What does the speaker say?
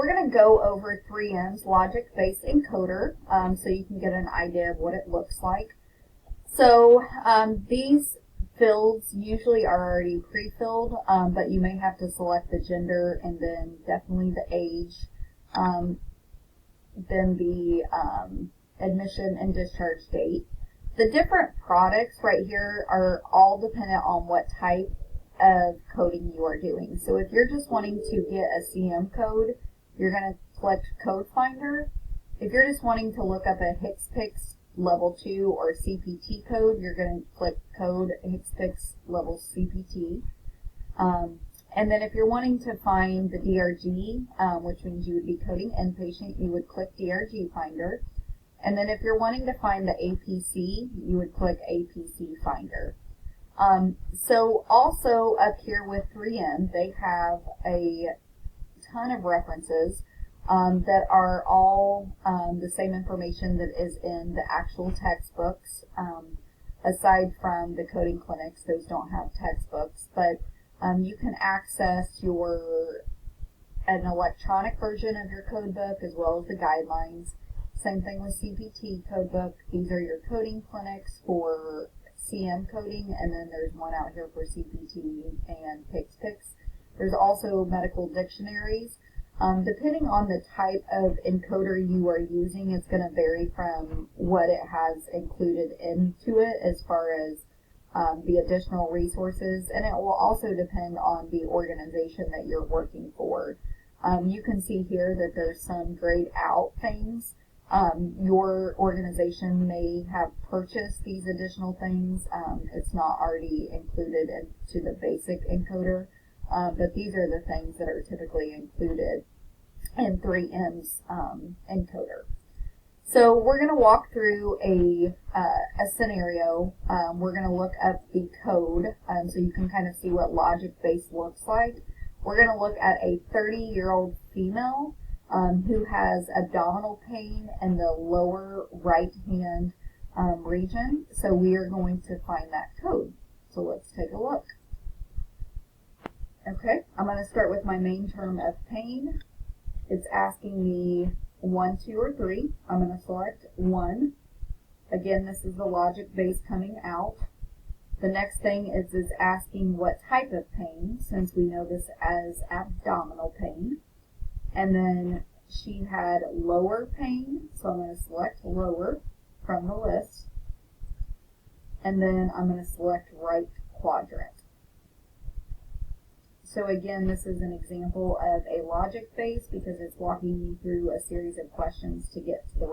we're going to go over 3M's logic-based encoder so you can get an idea of what it looks like. So these fields usually are already pre-filled, but you may have to select the gender and then definitely the age, then the admission and discharge date. The different products right here are all dependent on what type of coding you are doing. So if you're just wanting to get a CM code, you're going to select Code Finder. If you're just wanting to look up a HCPCS Level 2 or CPT code, you're going to click Code HCPCS Level CPT. And then if you're wanting to find the DRG, which means you would be coding inpatient, you would click DRG Finder. And then if you're wanting to find the APC, you would click APC Finder. So also up here with 3M, they have a ton of references that are all the same information that is in the actual textbooks. Aside from the coding clinics, those don't have textbooks, but you can access an electronic version of your code book as well as the guidelines. Same thing with CPT codebook. These are your coding clinics for CM coding, and then there's one out here for CPT and PCS. There's also medical dictionaries. Depending on the type of encoder you are using, it's going to vary from what it has included into it as far as the additional resources, and it will also depend on the organization that you're working for. You can see here that there's some grayed out things. Your organization may have purchased these additional things. It's not already included into the basic encoder, but these are the things that are typically included in 3M's encoder. So we're going to walk through a scenario. We're going to look up the code so you can kind of see what logic-based looks like. We're going to look at a 30-year-old female who has abdominal pain in the lower right hand region. So we are going to find that code. So let's take a look. Okay, I'm going to start with my main term of pain. It's asking me 1, 2, or 3. I'm going to select 1. Again, this is the logic base coming out. The next thing is asking what type of pain, since we know this as abdominal pain. And then she had lower pain, so I'm going to select lower from the list. And then I'm going to select right quadrant. So again, this is an example of a logic base because it's walking you through a series of questions to get to the